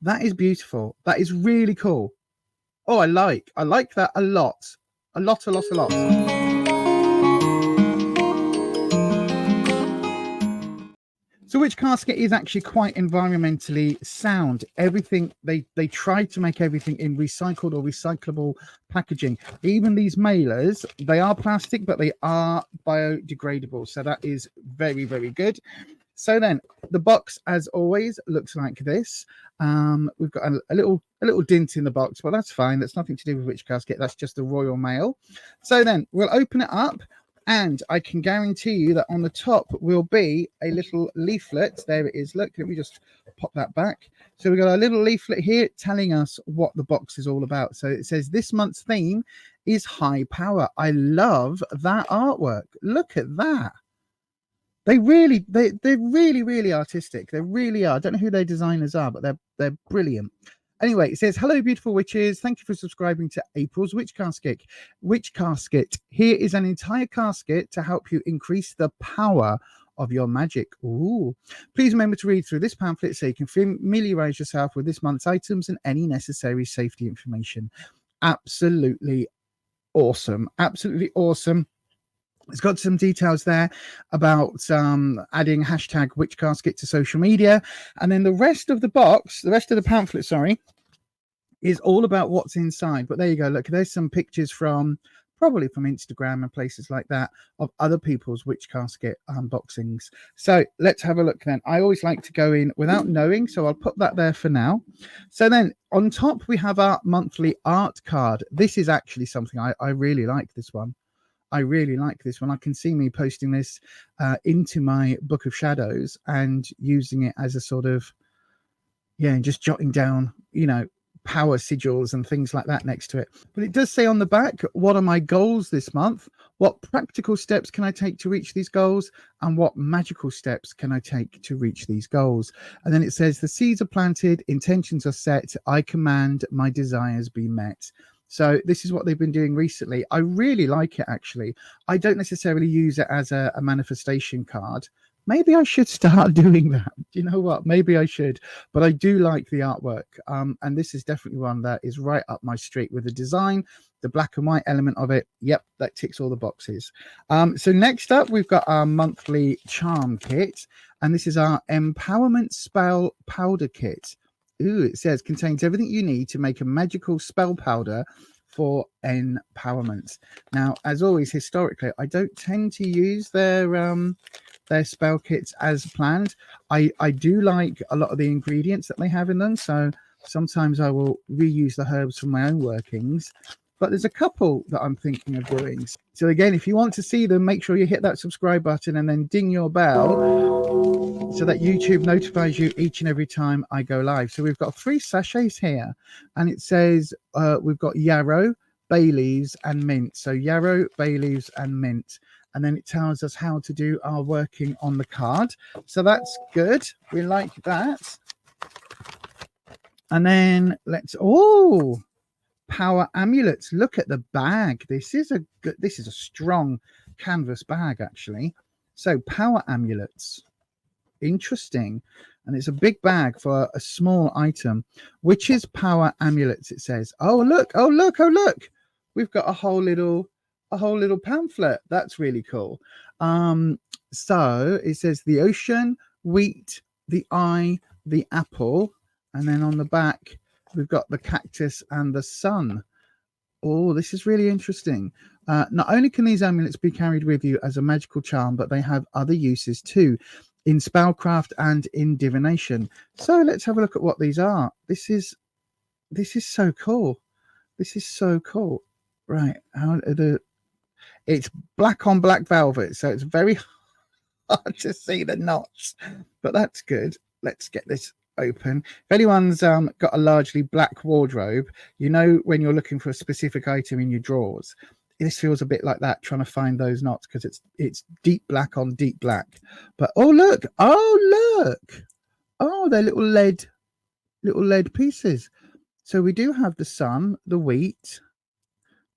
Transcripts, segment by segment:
That is beautiful. That is really cool. Oh, I like that a lot. A lot. So Witch Casket is actually quite environmentally sound. Everything, they try to make everything in recycled or recyclable packaging. Even these mailers, they are plastic, but they are biodegradable. So that is very, very good. So then the box, as always, looks like this. We've got a little dint in the box, but that's fine. That's nothing to do with Witch Casket. That's just the Royal Mail. So then we'll open it up. And I can guarantee you that on the top will be a little leaflet. There it is. Look, let me just pop that back. So we've got a little leaflet here telling us what the box is all about. So it says this month's theme is high power. I love that artwork. Look at that. They're really artistic. They really are. I don't know who their designers are, but they're brilliant. Anyway, it says, hello, beautiful witches. Thank you for subscribing to April's Witch Casket. Witch Casket. Here is an entire casket to help you increase the power of your magic. Ooh. Please remember to read through this pamphlet so you can familiarize yourself with this month's items and any necessary safety information. Absolutely awesome. Absolutely awesome. It's got some details there about adding hashtag Witch Casket to social media. And then the rest of the box, the rest of the pamphlet, sorry, is all about what's inside. But there you go. Look, there's some pictures from probably from Instagram and places like that of other people's Witch Casket unboxings. So let's have a look then. I always like to go in without knowing, so I'll put that there for now. So then on top, we have our monthly art card. This is actually something I really like this one. I really like this one. I can see me posting this into my Book of Shadows and using it as a sort of, yeah, just jotting down, you know, power sigils and things like that next to it. But it does say on the back, what are my goals this month? What practical steps can I take to reach these goals? And what magical steps can I take to reach these goals? And then it says, the seeds are planted, intentions are set, I command my desires be met. So this is what they've been doing recently. I really like it, actually. I don't necessarily use it as a manifestation card. Maybe I should start doing that. Do you know what? Maybe I should. But I do like the artwork. And this is definitely one that is right up my street with the design, the black and white element of it. Yep, that ticks all the boxes. So next up, we've got our monthly charm kit. And this is our empowerment spell powder kit. Ooh, it says contains everything you need to make a magical spell powder for empowerment. Now, as always, historically, I don't tend to use their spell kits as planned. I do like a lot of the ingredients that they have in them, so sometimes I will reuse the herbs from my own workings. But there's a couple that I'm thinking of doing. So again, if you want to see them, make sure you hit that subscribe button and then ding your bell so that YouTube notifies you each and every time I go live. So we've got 3 sachets here, and it says we've got yarrow, bay leaves, and mint. So yarrow, bay leaves, and mint. And then it tells us how to do our working on the card. So that's good. We like that. And then let's, oh, power amulets. Look at the bag. This is a strong canvas bag, actually. So power amulets. Interesting. And it's a big bag for a small item. Which is power amulets, it says. Oh, look. Oh, look. Oh, look. We've got a whole little pamphlet. That's really cool. So it says the ocean, wheat, the eye, the apple, and then on the back we've got the cactus and the sun. Oh, this is really interesting. Not only can these amulets be carried with you as a magical charm, but they have other uses too, in spellcraft and in divination. So let's have a look at what these are. This is so cool. This is so cool. Right, it's black on black velvet, so it's very hard to see the knots, but that's good. Let's get this open. If anyone's got a largely black wardrobe, you know, when you're looking for a specific item in your drawers, this feels a bit like that, trying to find those knots, because it's deep black on deep black. But oh look, oh, they're little lead pieces. So we do have the sun, the wheat.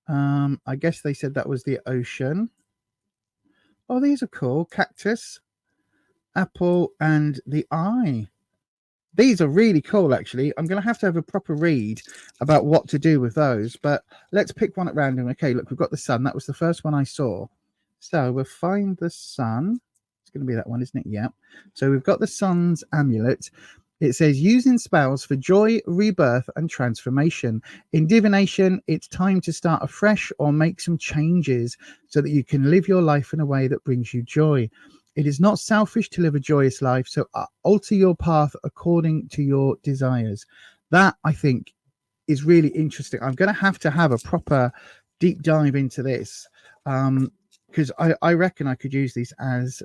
I guess they said that was the ocean. Oh, these are cool. Cactus, apple, and the eye. These are really cool, actually. I'm going to have a proper read about what to do with those, but let's pick one at random. Okay, look, we've got the sun. That was the first one I saw. So we'll find the sun. It's going to be that one, isn't it? Yeah. So we've got the sun's amulet. It says, using spells for joy, rebirth, and transformation. In divination, it's time to start afresh or make some changes so that you can live your life in a way that brings you joy. It is not selfish to live a joyous life, so alter your path according to your desires. That, I think, is really interesting. I'm going to have a proper deep dive into this, because I reckon I could use these as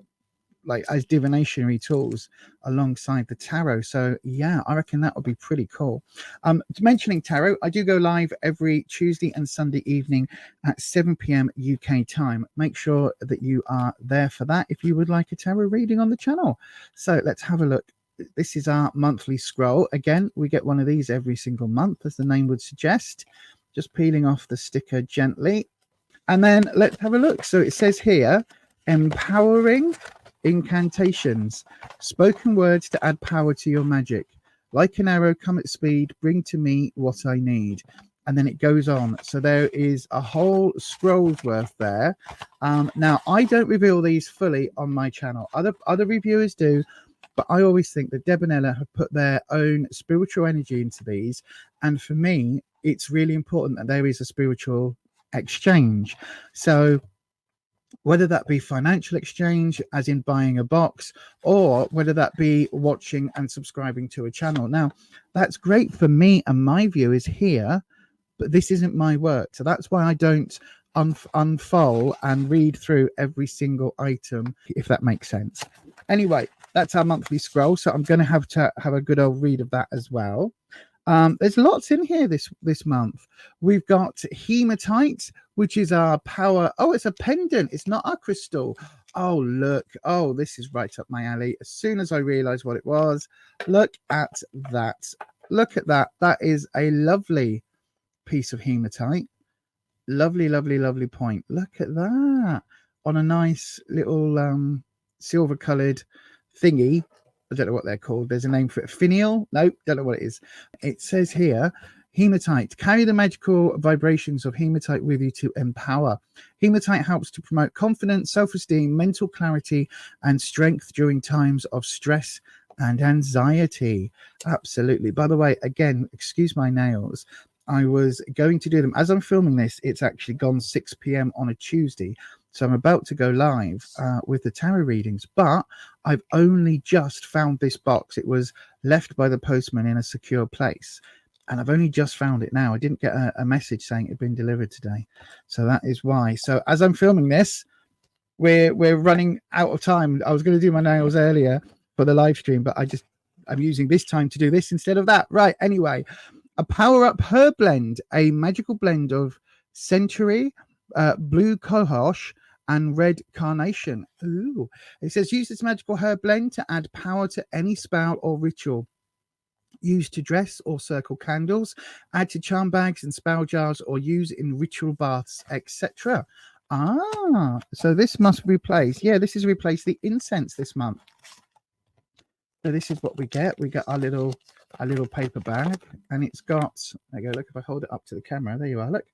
divinationary tools alongside the tarot. So yeah, I reckon that would be pretty cool. Mentioning tarot, I do go live every Tuesday and Sunday evening at 7 p.m. UK time. Make sure that you are there for that if you would like a tarot reading on the channel. So let's have a look. This is our monthly scroll. Again, we get one of these every single month, as the name would suggest. Just peeling off the sticker gently. And then let's have a look. So it says here, empowering incantations, spoken words to add power to your magic. Like an arrow, come at speed, bring to me what I need. And then it goes on. So there is a whole scroll's worth there. Now, I don't reveal these fully on my channel. Other reviewers do, but I always think that Deb and Ella have put their own spiritual energy into these. And for me, it's really important that there is a spiritual exchange. So whether that be financial exchange, as in buying a box, or whether that be watching and subscribing to a channel. Now, that's great for me and my viewers here, but this isn't my work. So that's why I don't unfold and read through every single item, if that makes sense. Anyway, that's our monthly scroll. So I'm going to have a good old read of that as well. There's lots in here this month. We've got hematite, which is our power. Oh, it's a pendant. It's not our crystal. Oh, look. Oh, this is right up my alley. As soon as I realized what it was, look at that. Look at that. That is a lovely piece of hematite. Lovely, lovely, lovely point. Look at that. On a nice little silver colored thingy. I don't know what they're called. There's a name for it. Finial? No, don't know what it is. It says here, hematite. Carry the magical vibrations of hematite with you to empower. Hematite helps to promote confidence, self-esteem, mental clarity, and strength during times of stress and anxiety. Absolutely. By the way, again, excuse my nails. I was going to do them. As I'm filming this, it's actually gone 6 p.m. on a Tuesday. So I'm about to go live with the tarot readings, but I've only just found this box. It was left by the postman in a secure place, and I've only just found it now. I didn't get a message saying it had been delivered today. So that is why. So as I'm filming this, we're running out of time. I was going to do my nails earlier for the live stream, but I'm using this time to do this instead of that. Right. Anyway, a power-up herb blend, a magical blend of century, blue cohosh, and red carnation. Ooh. It says, use this magical herb blend to add power to any spell or ritual. Use to dress or circle candles, add to charm bags and spell jars, or use in ritual baths, etc. Ah, so this must replace, this is replace the incense this month. So this is what we get. We get our little paper bag, and it's got, there you go, look, if I hold it up to the camera, there you are, look.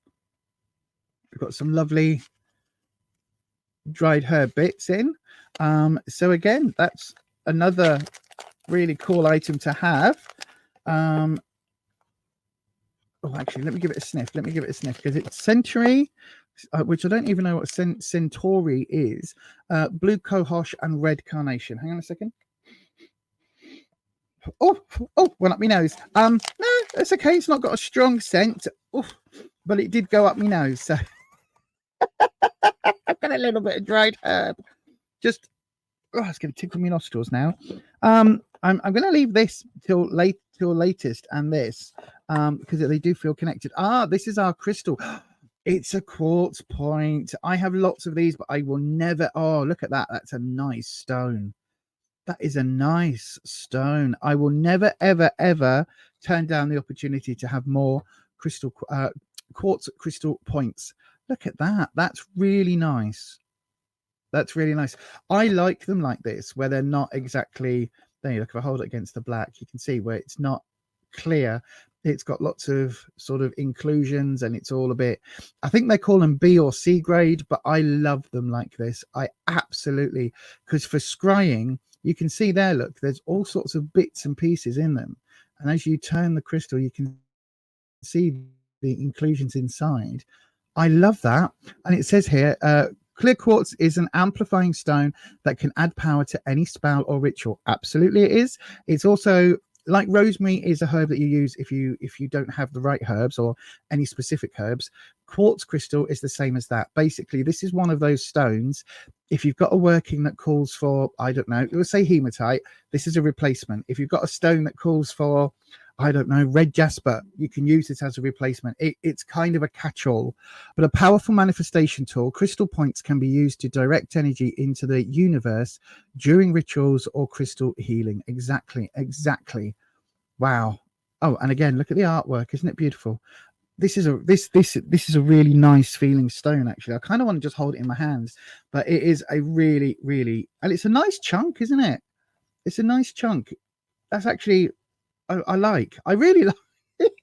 We've got some lovely dried herb bits in. So again, that's another really cool item to have. Oh, actually, let me give it a sniff. Because it's Century, which I don't even know what Centauri is. Blue cohosh and red carnation. Hang on a second. Oh, went up my nose. No, it's okay. It's not got a strong scent. But it did go up my nose. So I've got a little bit of dried herb. Just, it's going to tickle my nostrils now. I'm going to leave this till latest, and this because they do feel connected. This is our crystal. It's a quartz point. I have lots of these, but I will never. Oh, look at that. That's a nice stone. That is a nice stone. I will never, ever, ever turn down the opportunity to have more quartz crystal points. Look at that. That's really nice. That's really nice. I like them like this, where they're not exactly there you look, if I hold it against the black, you can see where it's not clear. It's got lots of sort of inclusions, and it's all a bit, I think they call them B or C grade, but I love them like this. I absolutely, because for scrying, you can see there, look, there's all sorts of bits and pieces in them. And as you turn the crystal, you can see the inclusions inside. I love that. And it says here, clear quartz is an amplifying stone that can add power to any spell or ritual. Absolutely it is. It's also like rosemary is a herb that you use if you don't have the right herbs or any specific herbs. Quartz crystal is the same as that. Basically, this is one of those stones. If you've got a working that calls for, I don't know, let's say hematite, this is a replacement. If you've got a stone that calls for, I don't know, red jasper, you can use it as a replacement. It's kind of a catch-all, but a powerful manifestation tool. Crystal points can be used to direct energy into the universe during rituals or crystal healing. Exactly. Wow. Oh, and again, look at the artwork. Isn't it beautiful? This is a really nice feeling stone. Actually, I kind of want to just hold it in my hands, but it is a really, and it's a nice chunk, isn't it? It's a nice chunk. That's actually, I really like it.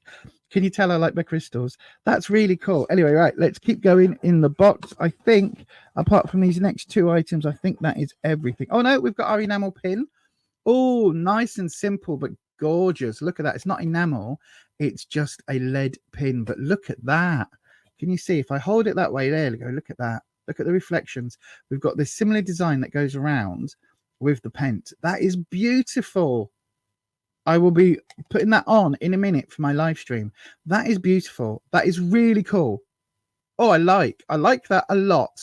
Can you tell I like my crystals? That's really cool. Anyway, right, let's keep going in the box. I think apart from these next two items, I think that is everything. Oh no, we've got our enamel pin. Oh, nice and simple, but gorgeous. Look at that. It's not enamel, it's just a lead pin, but look at that. Can you see? If I hold it that way, there we go. Look at that. Look at the reflections. We've got this similar design that goes around with the pent. That is beautiful. I will be putting that on in a minute for my live stream. That is beautiful. That is really cool. Oh, I like that a lot.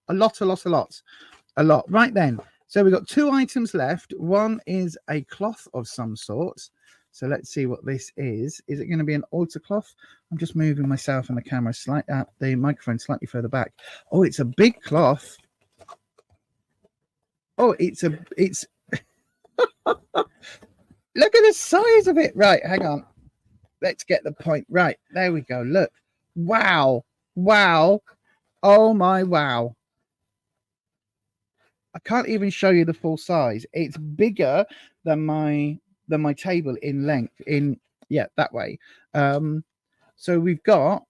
A lot. Right then. So we've got two items left. One is a cloth of some sort. So let's see what this is. Is it going to be an altar cloth? I'm just moving myself and the camera slightly up, the microphone slightly further back. Oh, it's a big cloth. Oh, it's look at the size of it. Right, hang on. Let's get the point. Right, there we go. Look. Wow. Oh my wow. I can't even show you the full size. It's bigger than my table in length. That way. So we've got,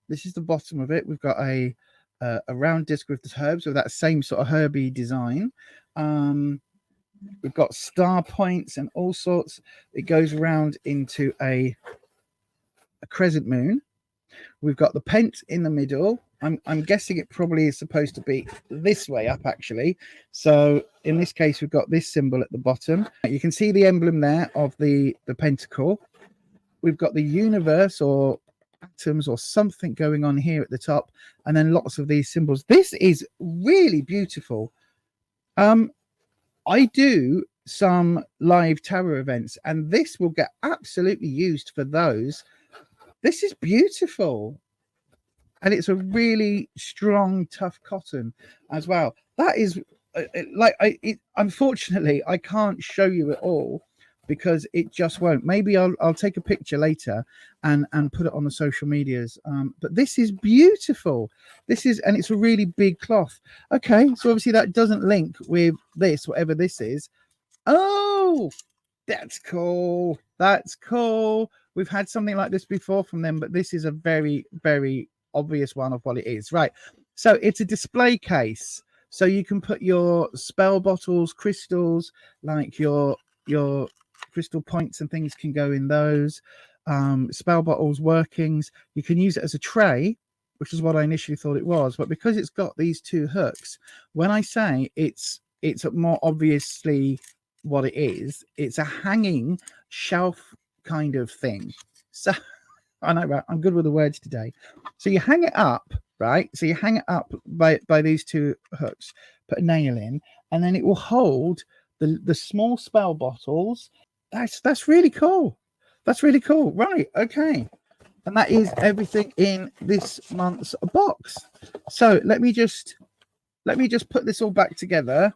this is the bottom of it. We've got a round disc with the herbs with that same sort of herby design. We've got star points and all sorts. It goes around into a crescent moon. We've got the pent in the middle. I'm guessing it probably is supposed to be this way up, actually. So in this case, we've got this symbol at the bottom. You can see the emblem there of the pentacle. We've got the universe or atoms or something going on here at the top, and then lots of these symbols. This is really beautiful. I do some live tarot events, and this will get absolutely used for those. This is beautiful. And it's a really strong, tough cotton as well. That is unfortunately, I can't show you it all because it just won't. Maybe I'll take a picture later and put it on the social medias. But this is beautiful. And it's a really big cloth. Okay, so obviously that doesn't link with this, whatever this is. Oh, that's cool. We've had something like this before from them, but this is a very, very obvious one of what it is. Right, so it's a display case, so you can put your spell bottles, crystals, like your crystal points and things can go in those. Spell bottles, workings, you can use it as a tray, which is what I initially thought it was, but because it's got these two hooks, when I say it's more obviously what it is, it's a hanging shelf kind of thing. So I know, right? I'm good with the words today. So you hang it up, right? So you hang it up by these two hooks, put a nail in, and then it will hold the small spell bottles. That's really cool. That's really cool. Right. Okay. And that is everything in this month's box. So let me just put this all back together.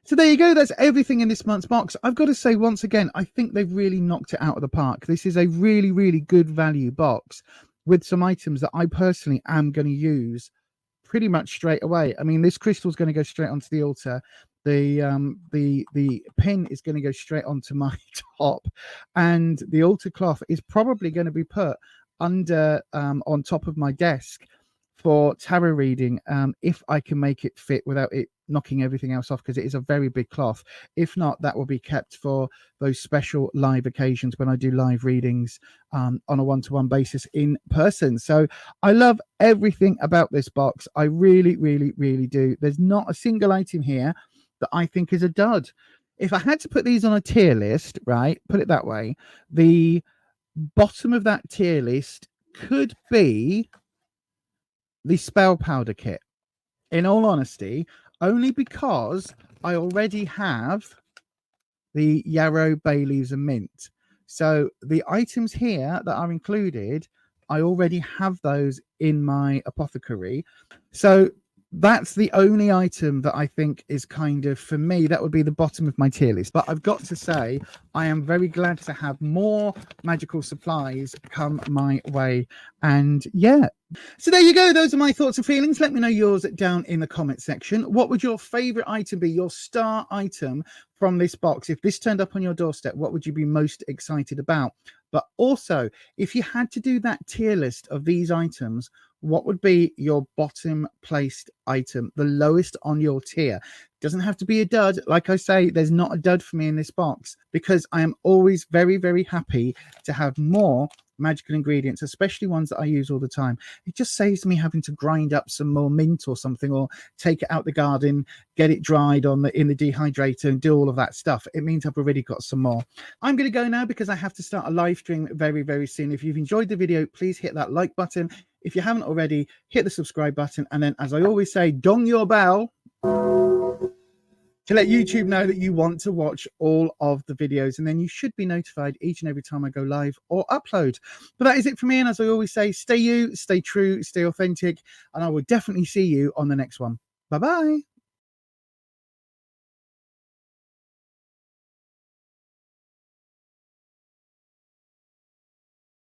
So there you go. That's everything in this month's box. I've got to say once again, I think they've really knocked it out of the park. This is a really good value box with some items that I personally am going to use pretty much straight away. I mean, this crystal is going to go straight onto the altar. The pin is going to go straight onto my top, and the altar cloth is probably going to be put under on top of my desk for tarot reading, if I can make it fit without it knocking everything else off, because it is a very big cloth. If not, that will be kept for those special live occasions when I do live readings on a one-to-one basis in person. So I love everything about this box. I really, really, really do. There's not a single item here that I think is a dud. If I had to put these on a tier list, right, put it that way, the bottom of that tier list could be the spell powder kit, in all honesty, only because I already have the yarrow, bay leaves, and mint. So the items here that are included, I already have those in my apothecary. So that's the only item that I think is kind of, for me, that would be the bottom of my tier list. But I've got to say, I am very glad to have more magical supplies come my way. And yeah, so there you go. Those are my thoughts and feelings. Let me know yours down in the comment section. What would your favorite item be, your star item from this box? If this turned up on your doorstep, what would you be most excited about? But also, if you had to do that tier list of these items, what would be your bottom placed item, the lowest on your tier? Doesn't have to be a dud. Like I say, there's not a dud for me in this box, because I am always very, very happy to have more magical ingredients, especially ones that I use all the time. It just saves me having to grind up some more mint or something, or take it out the garden, get it dried in the dehydrator, and do all of that stuff. It means I've already got some more. I'm going to go now because I have to start a live stream very, very soon. If you've enjoyed the video, please hit that like button. If you haven't already, hit the subscribe button, and then, as I always say, dong your bell to let YouTube know that you want to watch all of the videos, and then you should be notified each and every time I go live or upload. But that is it for me, and as I always say, stay you, stay true, stay authentic, and I will definitely see you on the next one. Bye-bye.